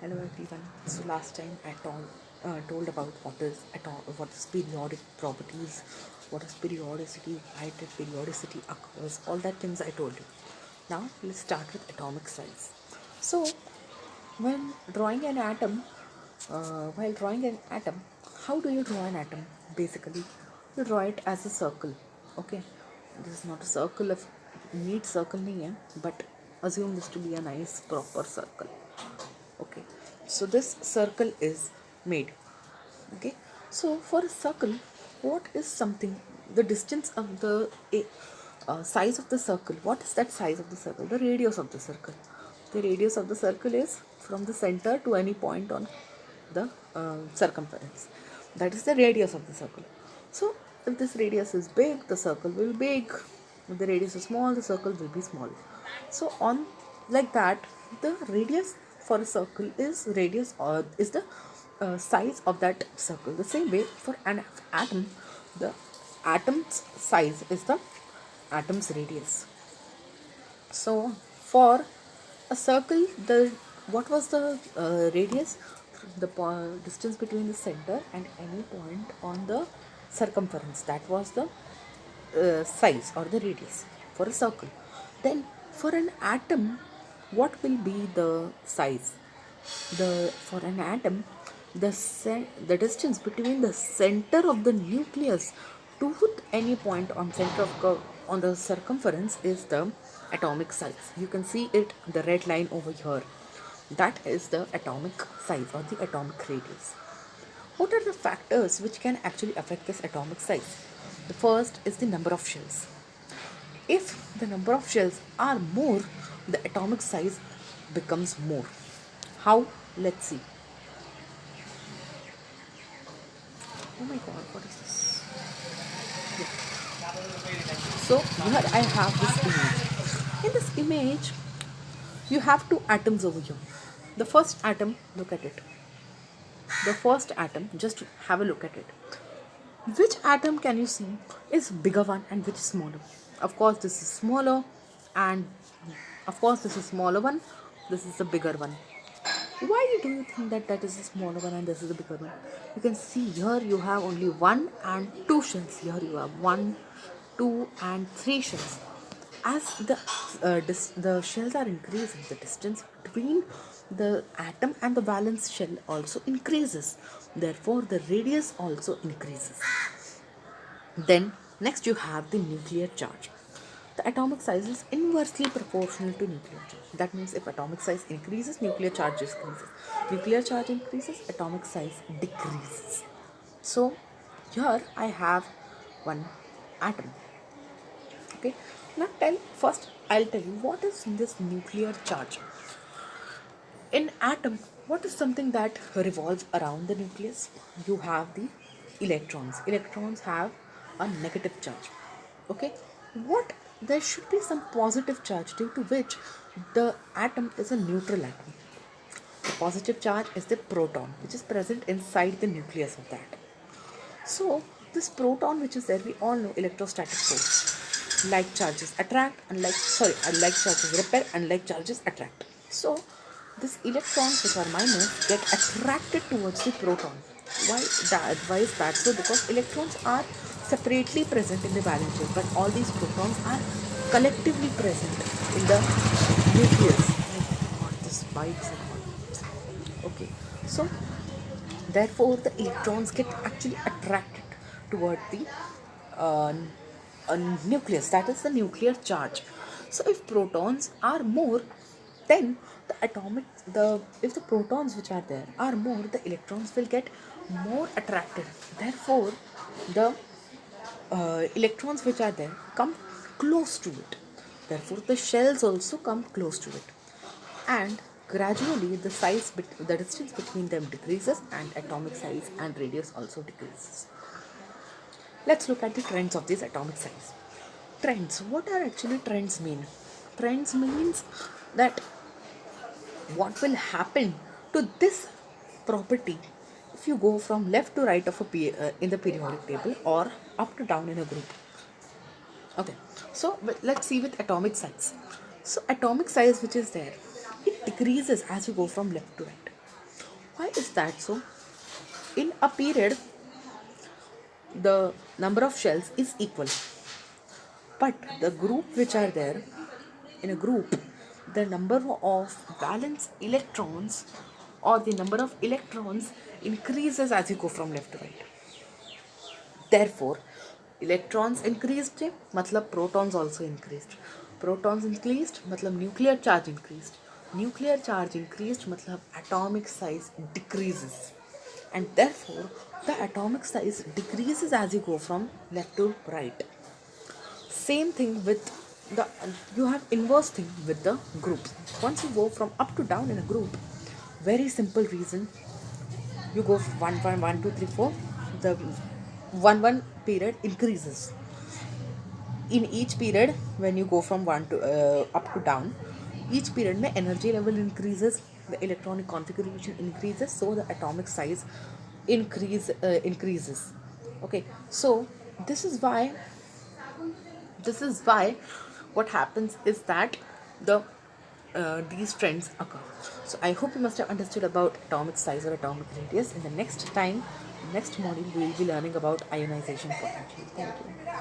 Hello everyone. So last time I told about what is periodic properties, what is periodicity, why did periodicity occurs, all that things I told you. Now let's start with atomic size. So when drawing an atom, while drawing an atom, how do you draw an atom? Basically, you draw it as a circle. Okay, this is not a circle of neat circle नहीं है, but assume this to be a nice proper circle. Okay, so this circle is made. Okay, so for a circle, what is something, the distance of the size of the circle? What is that size of the circle? The radius of the circle. The radius of the circle is from the center to any point on the circumference. That is the radius of the circle. So if this radius is big, the circle will be big. If the radius is small, the circle will be small. So on like that, the radius for a circle is radius or is the size of that circle. The same way for an atom, the atom's size is the atom's radius. So for a circle, the what was the radius? The distance between the center and any point on the circumference. That was the size or the radius for a circle. Then for an atom, what will be the size? The for an atom, the distance between the center of the nucleus to any point on center of on the circumference is the atomic size. You can see it, the red line over here. That is the atomic size or the atomic radius. What are the factors which can actually affect this atomic size? The first is the number of shells. If the number of shells are more, the atomic size becomes more. How? Let's see. Oh my god, what is this? So here I have this image. In this image, you have two atoms over here. The first atom, look at it. The first atom, just have a look at it. Which atom can you see is bigger one and which is smaller? Of course, this is smaller, and of course, this is smaller one. This is the bigger one. Why do you think that that is the smaller one and this is the bigger one? You can see here you have only one and two shells. Here you have one, two, and three shells. As the shells are increasing, the distance between the atom and the valence shell also increases. Therefore, the radius also increases. Then next you have the nuclear charge. The atomic size is inversely proportional to nuclear charge. That means if atomic size increases, nuclear charge decreases. Nuclear charge increases, atomic size decreases. So here I have one atom. Okay. Now I'll tell you what is this nuclear charge. In atom, what is something that revolves around the nucleus? You have the electrons. Electrons have a negative charge. Okay, what there should be some positive charge due to which the atom is a neutral atom. The positive charge is the proton, which is present inside the nucleus of the atom. So this proton which is there, we all know electrostatic force. Like charges attract, unlike charges repel, unlike charges attract. So these electrons which are minus get attracted towards the proton. Why is that so? Because electrons are separately present in the valence shell, but all these protons are collectively present in the nucleus. Oh my god, this spikes and all. Okay, so therefore the electrons get actually attracted toward the uh, nucleus, that is the nuclear charge. So if protons are more, then the atomic the if the protons which are there are more, the electrons will get more attracted. Therefore the electrons which are there come close to it. Therefore the shells also come close to it, and gradually the distance between them decreases, and atomic size and radius also decreases. Let's look at the trends of this atomic size. Trends, what are actually trends mean? Trends means that what will happen to this property if you go from left to right of in the periodic table, or up to down in a group. Okay, so let's see with atomic size. So atomic size which is there, it decreases as you go from left to right. Why is that so? In a period, the number of shells is equal, but the group which are there in a group, the number of valence electrons or the number of electrons increases as you go from left to right. Therefore, electrons increased, matlab protons also increased. Protons increased, matlab nuclear charge increased. Nuclear charge increased, matlab atomic size decreases. And therefore, the atomic size decreases as you go from left to right. Same thing with the, you have inverse thing with the groups. Once you go from up to down in a group, very simple reason, you go 1, 2, 3, 4, the 1 period increases. In each period, when you go from 1 to up to down, each period my energy level increases, the electronic configuration increases, so the atomic size increases. Okay, so this is why this is why what happens is that the these trends occur. So I hope you must have understood about atomic size or atomic radius. In the next time, next module, we will be learning about ionization potential. Thank you.